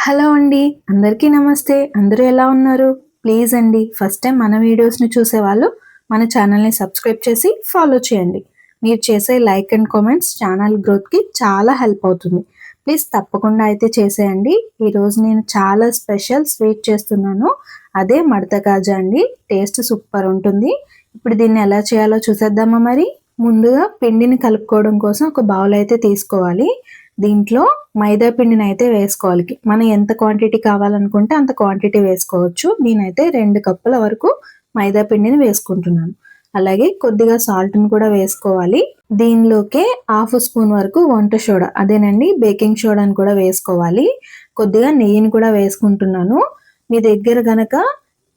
Hello అండి. అందరికీ నమస్తే. అందరూ ఎలా ఉన్నారు? ప్లీజ్ అండి ఫస్ట్ టైం మన వీడియోస్‌ని చూసేవాళ్ళు మన ఛానల్‌ని సబ్స్క్రైబ్ చేసి ఫాలో చేయండి. మీరు చేసే లైక్ అండ్ కామెంట్స్ ఛానల్ గ్రోత్‌కి చాలా హెల్ప్ అవుతుంది. ప్లీజ్ తప్పకుండా అయితే చేసేయండి. ఈరోజు నేను చాలా స్పెషల్ స్వీట్ చేస్తున్నాను. అదే మడత కాజా అండి. టేస్ట్ సూపర్ ఉంటుంది. ఇప్పుడు దీన్ని ఎలా చేయాలో చూసేద్దామా మరి? ముందుగా పిండిని కలుపుకోవడం కోసం ఒక బౌల్ అయితే తీసుకోవాలి. దీంట్లో మైదా పిండిని అయితే వేసుకోవాలి. మనం ఎంత క్వాంటిటీ కావాలనుకుంటే అంత క్వాంటిటీ వేసుకోవచ్చు. నేనైతే 2 కప్పుల వరకు మైదా పిండిని వేసుకుంటున్నాను. అలాగే కొద్దిగా సాల్ట్‌ని కూడా వేసుకోవాలి. దీనిలోకే హాఫ్ స్పూన్ వరకు వంట సోడా అదేనండి బేకింగ్ సోడాని కూడా వేసుకోవాలి. కొద్దిగా నెయ్యిని కూడా వేసుకుంటున్నాను. మీ దగ్గర గనక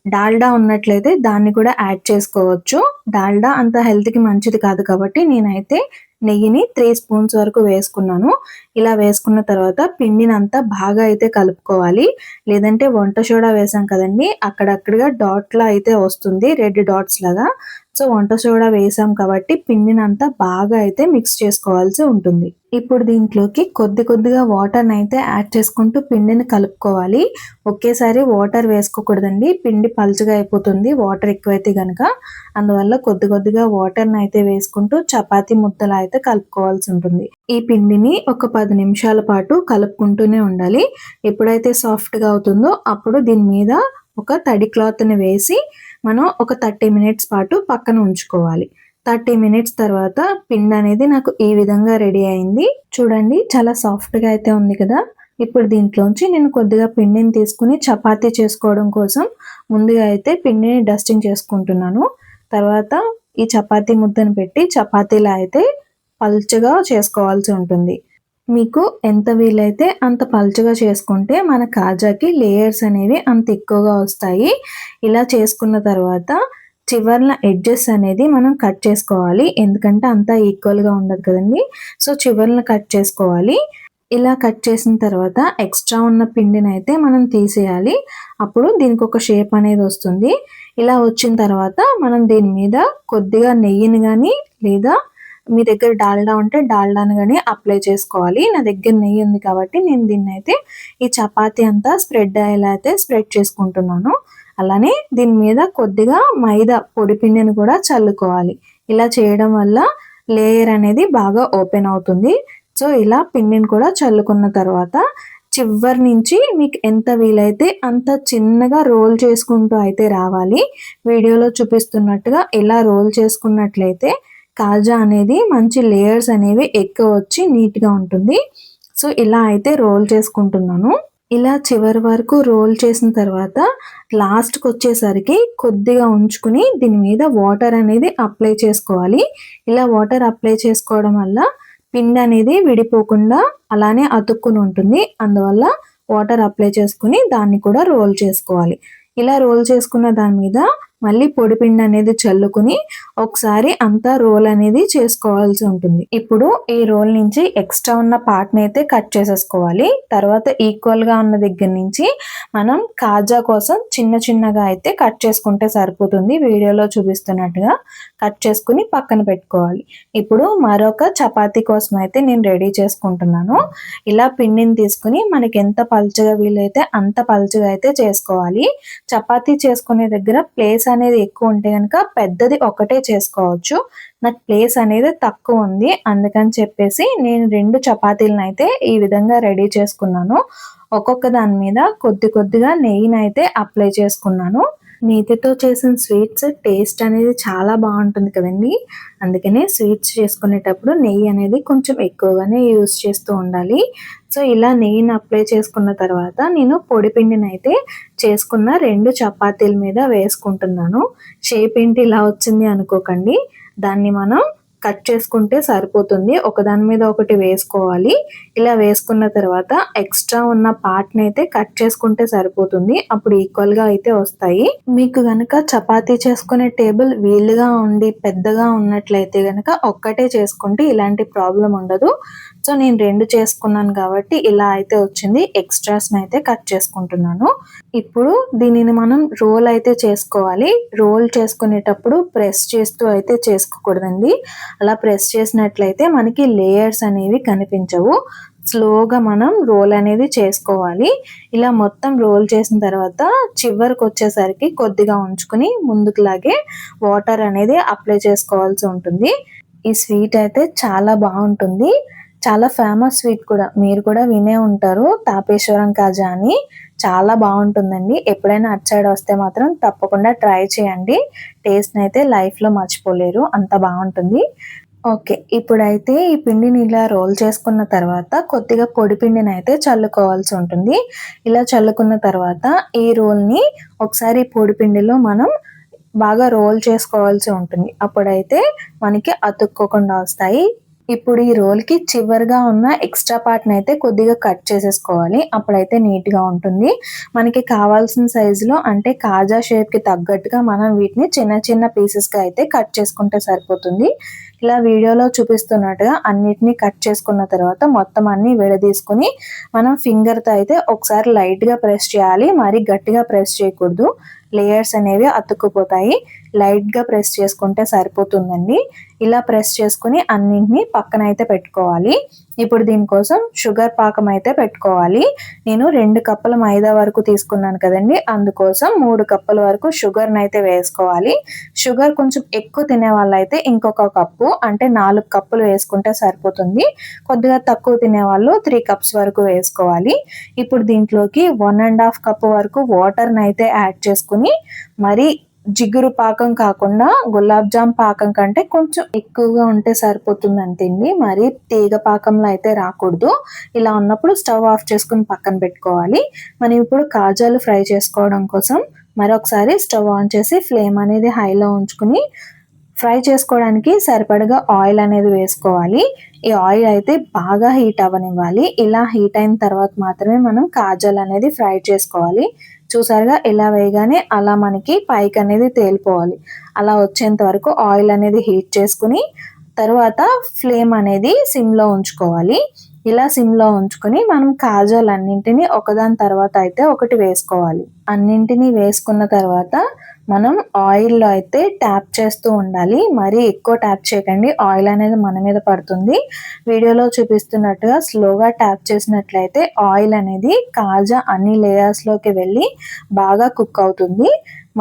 డాల్డా ఉన్నట్లయితే దాన్ని కూడా యాడ్ చేసుకోవచ్చు. డాల్డా అంత హెల్త్‌కి మంచిది కాదు కాబట్టి నేనైతే నెయ్యిని 3 స్పూన్స్ వరకు వేసుకున్నాను. ఇలా వేసుకున్న తర్వాత పిండినంతా బాగా అయితే కలుపుకోవాలి. లేదంటే వంట సోడా వేసాం కదండీ! అక్కడక్కడగా డాట్‌లా అయితే వస్తుంది. రెడ్ డాట్స్ లాగా. సో, వంట సోడా వేసాం కాబట్టి పిండినంతా బాగా అయితే మిక్స్ చేసుకోవాల్సి ఉంటుంది. ఇప్పుడు దీంట్లోకి కొద్దిగా వాటర్‌నైతే యాడ్ చేసుకుంటూ పిండిని కలుపుకోవాలి. ఒకేసారి వాటర్ వేసుకోకూడదండి. పిండి పలుచగా అయిపోతుంది వాటర్ ఎక్కువైతే గనక. అందువల్ల కొద్దిగా వాటర్‌నైతే వేసుకుంటూ చపాతీ ముద్దలా అయితే కలుపుకోవాల్సి ఉంటుంది. ఈ పిండిని ఒక 10 నిమిషాల పాటు కలుపుకుంటూనే ఉండాలి. ఎప్పుడైతే సాఫ్ట్‌గా అవుతుందో అప్పుడు దీని మీద ఒక తడి క్లాత్‌ని వేసి మనం ఒక 30 మినిట్స్ పాటు పక్కన ఉంచుకోవాలి. 30 మినిట్స్ తర్వాత పిండి అనేది నాకు ఈ విధంగా రెడీ అయింది. చూడండి చాలా సాఫ్ట్‌గా అయితే ఉంది కదా! ఇప్పుడు దీంట్లోంచి నేను కొద్దిగా పిండిని తీసుకొని చపాతీ చేసుకోవడం కోసం ముందుగా అయితే పిండిని డస్టింగ్ చేసుకుంటున్నాను. తర్వాత ఈ చపాతీ ముద్దను పెట్టి చపాతీలా అయితే పల్చగా చేసుకోవాల్సి ఉంటుంది. మీకు ఎంత వీలైతే అంత పల్చగా చేసుకుంటే మన కాజాకి లేయర్స్ అనేవి అంత ఎక్కువగా వస్తాయి. ఇలా చేసుకున్న తర్వాత చివర్న ఎడ్జెస్ అనేది మనం కట్ చేసుకోవాలి. ఎందుకంటే అంతా ఈక్వల్‌గా ఉండదు కదండీ! సో, చివర్న కట్ చేసుకోవాలి. ఇలా కట్ చేసిన తర్వాత ఎక్స్ట్రా ఉన్న పిండినైతే మనం తీసేయాలి. అప్పుడు దీనికొక షేప్ అనేది వస్తుంది. ఇలా వచ్చిన తర్వాత మనం దీని మీద కొద్దిగా నెయ్యిని గానీ లేదా మీ దగ్గర డాల్డా ఉంటే డాల్డాని గానీ అప్లై చేసుకోవాలి. నా దగ్గర నెయ్యి ఉంది కాబట్టి నేను దీన్నైతే ఈ చపాతీ అంతా స్ప్రెడ్ అయ్యేలా అయితే స్ప్రెడ్ చేసుకుంటున్నాను. అలానే దీని మీద కొద్దిగా మైదా పొడి పిండిని కూడా చల్లుకోవాలి. ఇలా చేయడం వల్ల లేయర్ అనేది బాగా ఓపెన్ అవుతుంది. సో, ఇలా పిండిని కూడా చల్లుకున్న తర్వాత చివరి నుంచి మీకు ఎంత వీలైతే అంత చిన్నగా రోల్ చేసుకుంటూ అయితే రావాలి. వీడియోలో చూపిస్తున్నట్టుగా ఇలా రోల్ చేసుకున్నట్లయితే కాజా అనేది మంచి లేయర్స్ అనేవి ఎక్కువ వచ్చి నీట్‌గా ఉంటుంది. సో, ఇలా అయితే రోల్ చేసుకుంటున్నాను. ఇలా చివరి వరకు రోల్ చేసిన తర్వాత లాస్ట్‌కొచ్చేసరికి కొద్దిగా ఉంచుకుని దీని మీద వాటర్ అనేది అప్లై చేసుకోవాలి. ఇలా వాటర్ అప్లై చేసుకోవడం వల్ల పిండి అనేది విడిపోకుండా అలానే అతుక్కుని ఉంటుంది. అందువల్ల వాటర్ అప్లై చేసుకొని దాన్ని కూడా రోల్ చేసుకోవాలి. ఇలా రోల్ చేసుకున్న దాని మీద మళ్ళీ పొడి పిండి అనేది చల్లుకుని ఒకసారి అంతా రోల్ అనేది చేసుకోవాల్సి ఉంటుంది. ఇప్పుడు ఈ రోల్ నుంచి ఎక్స్ట్రా ఉన్న పార్ట్‌ని అయితే కట్ చేసేసుకోవాలి. తర్వాత ఈక్వల్‌గా ఉన్న దగ్గర నుంచి మనం కాజా కోసం చిన్నగా అయితే కట్ చేసుకుంటే సరిపోతుంది. వీడియోలో చూపిస్తున్నట్టుగా కట్ చేసుకొని పక్కన పెట్టుకోవాలి. ఇప్పుడు మరొక చపాతీ కోసం అయితే నేను రెడీ చేసుకుంటున్నాను. ఇలా పిండిని తీసుకొని మనకి ఎంత పల్చగా వీలైతే అంత పల్చగా అయితే చేసుకోవాలి. చపాతీ చేసుకునే దగ్గర ప్లేస్ అనేది ఎక్కువ ఉంటే గనక పెద్దది ఒకటే చేసుకోవచ్చు. నాకు ప్లేస్ అనేది తక్కువ ఉంది. అందుకని చెప్పేసి నేను 2 చపాతీలనైతే ఈ విధంగా రెడీ చేసుకున్నాను. ఒక్కొక్క దాని మీద కొద్దిగా నెయ్యినైతే అప్లై చేసుకున్నాను. నేతితో చేసిన స్వీట్స్ టేస్ట్ అనేది చాలా బావుంటుంది కదండీ! అందుకనే స్వీట్స్ చేసుకునేటప్పుడు నెయ్యి అనేది కొంచెం ఎక్కువగానే యూజ్ చేస్తూ ఉండాలి. సో, ఇలా నెయ్యిని అప్లై చేసుకున్న తర్వాత నేను పొడి పిండినైతే చేసుకున్న 2 చపాతీల మీద వేసుకుంటున్నాను. షేప్ ఏంటి ఇలా వచ్చింది అనుకోకండి. దాన్ని మనం కట్ చేసుకుంటే సరిపోతుంది. ఒకదాని మీద ఒకటి వేసుకోవాలి. ఇలా వేసుకున్న తర్వాత ఎక్స్ట్రా ఉన్న పార్ట్‌ని అయితే కట్ చేసుకుంటే సరిపోతుంది. అప్పుడు ఈక్వల్‌గా అయితే వస్తాయి. మీకు గనక చపాతీ చేసుకునే టేబుల్ వీలుగా ఉండి పెద్దగా ఉన్నట్లయితే గనక ఒక్కటే చేసుకుంటే ఇలాంటి ప్రాబ్లమ్ ఉండదు. సో, నేను 2 చేసుకున్నాను కాబట్టి ఇలా అయితే వచ్చింది. ఎక్స్ట్రాస్‌ని అయితే కట్ చేసుకుంటున్నాను. ఇప్పుడు దీనిని మనం రోల్ అయితే చేసుకోవాలి. రోల్ చేసుకునేటప్పుడు ప్రెస్ చేస్తూ అయితే చేసుకోకూడదండి. అలా ప్రెస్ చేసినట్లయితే మనకి లేయర్స్ అనేవి కనిపించవు. స్లోగా మనం రోల్ అనేది చేసుకోవాలి. ఇలా మొత్తం రోల్ చేసిన తర్వాత చివరికి వచ్చేసరికి కొద్దిగా ఉంచుకుని ముందుకు లాగే వాటర్ అనేది అప్లై చేసుకోవాల్సి ఉంటుంది. ఈ స్వీట్ అయితే చాలా బాగుంటుంది. చాలా ఫేమస్ స్వీట్ కూడా, మీరు కూడా వినే ఉంటారు, తాపేశ్వరం కాజా అని. చాలా బాగుంటుందండి. ఎప్పుడైనా అటు సైడ్ వస్తే మాత్రం తప్పకుండా ట్రై చేయండి. టేస్ట్ని అయితే లైఫ్లో మర్చిపోలేరు, అంత బాగుంటుంది. ఓకే, ఇప్పుడైతే ఈ పిండిని ఇలా రోల్ చేసుకున్న తర్వాత కొద్దిగా పొడి పిండిని అయితే చల్లుకోవాల్సి ఉంటుంది. ఇలా చల్లుకున్న తర్వాత ఈ రోల్ని ఒకసారి పొడి పిండిలో మనం బాగా రోల్ చేసుకోవాల్సి ఉంటుంది. అప్పుడైతే మనకి అతుక్కోకుండా వస్తాయి. ఇప్పుడు ఈ రోల్కి చివరిగా ఉన్న ఎక్స్ట్రా పార్ట్ని అయితే కొద్దిగా కట్ చేసేసుకోవాలి. అప్పుడైతే నీట్గా ఉంటుంది. మనకి కావాల్సిన సైజులో అంటే కాజా షేప్కి తగ్గట్టుగా మనం వీటిని చిన్న చిన్న పీసెస్గా అయితే కట్ చేసుకుంటే సరిపోతుంది. ఇలా వీడియోలో చూపిస్తున్నట్టుగా అన్నిటినీ కట్ చేసుకున్న తర్వాత మొత్తం అన్ని విడదీసుకుని మనం ఫింగర్తో అయితే ఒకసారి లైట్గా ప్రెస్ చేయాలి. మరీ గట్టిగా ప్రెస్ చేయకూడదు, లేయర్స్ అనేవి అతుక్కుపోతాయి. లైట్గా ప్రెస్ చేసుకుంటే సరిపోతుందండి. ఇలా ప్రెస్ చేసుకుని అన్నింటినీ పక్కన అయితే పెట్టుకోవాలి. ఇప్పుడు దీనికోసం షుగర్ పాకం అయితే పెట్టుకోవాలి. నేను 2 కప్పుల మైదా వరకు తీసుకున్నాను కదండి, అందుకోసం 3 కప్పుల వరకు షుగర్ని అయితే వేసుకోవాలి. షుగర్ కొంచెం ఎక్కువ తినే వాళ్ళైతే ఇంకొక కప్పు అంటే 4 కప్పులు వేసుకుంటే సరిపోతుంది. కొద్దిగా తక్కువ తినేవాళ్ళు 3 కప్స్ వరకు వేసుకోవాలి. ఇప్పుడు దీంట్లోకి 1.5 కప్పు వరకు వాటర్ని అయితే యాడ్ చేసుకుని, మరి జిగురు పాకం కాకుండా గులాబ్ జామ్ పాకం కంటే కొంచెం ఎక్కువగా ఉంటే సరిపోతుంది అంతేండి. మరి తీగ పాకంలో అయితే రాకూడదు. ఇలా ఉన్నప్పుడు స్టవ్ ఆఫ్ చేసుకుని పక్కన పెట్టుకోవాలి. మనం ఇప్పుడు కాజాలు ఫ్రై చేసుకోవడం కోసం మరొకసారి స్టవ్ ఆన్ చేసి ఫ్లేమ్ అనేది హైలో ఉంచుకుని ఫ్రై చేసుకోవడానికి సరిపడగా ఆయిల్ అనేది వేసుకోవాలి. ఈ ఆయిల్ అయితే బాగా హీట్ అవ్వనివ్వాలి. ఇలా హీట్ అయిన తర్వాత మాత్రమే మనం కాజాలు అనేది ఫ్రై చేసుకోవాలి. చూసారుగా, ఇలా వేయగానే అలా మనకి పైకి అనేది తేలిపోవాలి. అలా వచ్చేంత వరకు ఆయిల్ అనేది హీట్ చేసుకుని తర్వాత ఫ్లేమ్ అనేది సిమ్లో ఉంచుకోవాలి. ఇలా సిమ్లో ఉంచుకొని మనం కాజాలన్నింటినీ ఒకదాని తర్వాత అయితే ఒకటి వేసుకోవాలి. అన్నింటినీ వేసుకున్న తర్వాత మనం ఆయిల్లో అయితే ట్యాప్ చేస్తూ ఉండాలి. మరీ ఎక్కువ ట్యాప్ చేయకండి, ఆయిల్ అనేది మన మీద పడుతుంది. వీడియోలో చూపిస్తున్నట్టుగా స్లోగా ట్యాప్ చేసినట్లయితే ఆయిల్ అనేది కాజా అన్ని లేయర్స్లోకి వెళ్ళి బాగా కుక్ అవుతుంది.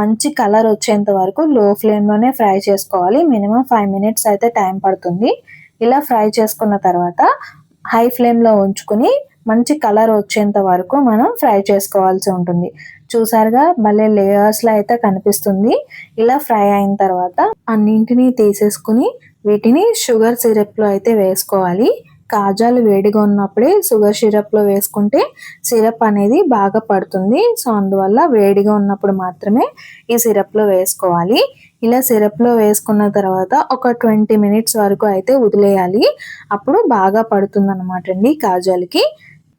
మంచి కలర్ వచ్చేంత వరకు లో ఫ్లేమ్లోనే ఫ్రై చేసుకోవాలి. మినిమం 5 మినిట్స్ అయితే టైం పడుతుంది. ఇలా ఫ్రై చేసుకున్న తర్వాత హై ఫ్లేమ్లో ఉంచుకుని మంచి కలర్ వచ్చేంత వరకు మనం ఫ్రై చేసుకోవాల్సి ఉంటుంది. చూసారుగా, భలే లేయర్స్లో అయితే కనిపిస్తుంది. ఇలా ఫ్రై అయిన తర్వాత అన్నింటినీ తీసేసుకుని వీటిని షుగర్ సిరప్లో అయితే వేసుకోవాలి. కాజాలు వేడిగా ఉన్నప్పుడే షుగర్ సిరప్లో వేసుకుంటే సిరప్ అనేది బాగా పడుతుంది. సో అందువల్ల వేడిగా ఉన్నప్పుడు మాత్రమే ఈ సిరప్లో వేసుకోవాలి. ఇలా సిరప్లో వేసుకున్న తర్వాత ఒక 20 మినిట్స్ వరకు అయితే వదిలేయాలి. అప్పుడు బాగా పడుతుంది అనమాట అండి కాజాలకి.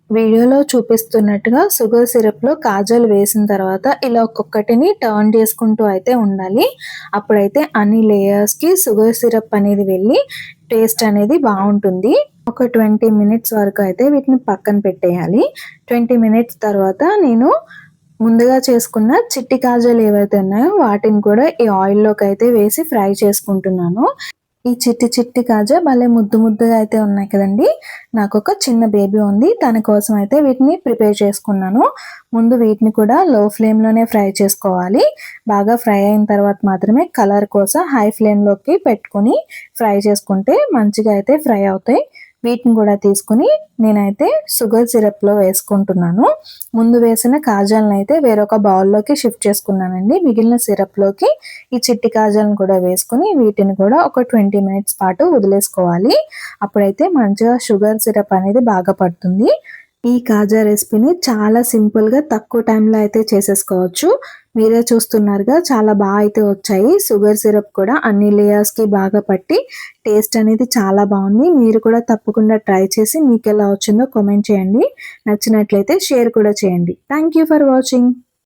వీడియోలో చూపిస్తున్నట్టుగా షుగర్ సిరప్లో కాజాలు వేసిన తర్వాత ఇలా ఒక్కొక్కటిని టర్న్ చేసుకుంటూ అయితే ఉండాలి. అప్పుడైతే అన్ని లేయర్స్కి షుగర్ సిరప్ అనేది వెళ్ళి టేస్ట్ అనేది బాగుంటుంది. ఒక 20 మినిట్స్ వరకు అయితే వీటిని పక్కన పెట్టేయాలి. 20 మినిట్స్ తర్వాత నేను ముందుగా చేసుకున్న చిట్టి కాజాలు ఏవైతే ఉన్నాయో వాటిని కూడా ఈ ఆయిల్లోకి అయితే వేసి ఫ్రై చేసుకుంటున్నాను. ఈ చిట్టి చిట్టి కాజా భలే ముద్దు ముద్దుగా అయితే ఉన్నాయి కదండి. నాకు ఒక చిన్న బేబీ ఉంది, తన కోసం అయితే వీటిని ప్రిపేర్ చేసుకున్నాను. ముందు వీటిని కూడా లో ఫ్లేమ్లోనే ఫ్రై చేసుకోవాలి. బాగా ఫ్రై అయిన తర్వాత మాత్రమే కలర్ కోసం హై ఫ్లేమ్లోకి పెట్టుకుని ఫ్రై చేసుకుంటే మంచిగా అయితే ఫ్రై అవుతాయి. వీటిని కూడా తీసుకుని నేనైతే షుగర్ సిరప్లో వేసుకుంటున్నాను. ముందు వేసిన కాజాలను అయితే వేరొక బౌల్లోకి షిఫ్ట్ చేసుకున్నానండి. మిగిలిన సిరప్లోకి ఈ చిట్టి కాజాలను కూడా వేసుకుని వీటిని కూడా ఒక 20 మినిట్స్ పాటు వదిలేసుకోవాలి. అప్పుడైతే మంచిగా షుగర్ సిరప్ అనేది బాగా పడుతుంది. ఈ కాజా రెసిపీని చాలా సింపుల్గా తక్కువ టైంలో అయితే చేసేసుకోవచ్చు. మీరే చూస్తున్నారుగా, చాలా బాగా అయితే వచ్చాయి. షుగర్ సిరప్ కూడా అన్ని లేయర్స్కి బాగా పట్టి టేస్ట్ అనేది చాలా బాగుంది. మీరు కూడా తప్పకుండా ట్రై చేసి మీకు ఎలా వచ్చిందో కామెంట్ చేయండి. నచ్చినట్లయితే షేర్ కూడా చేయండి. Thank you for watching.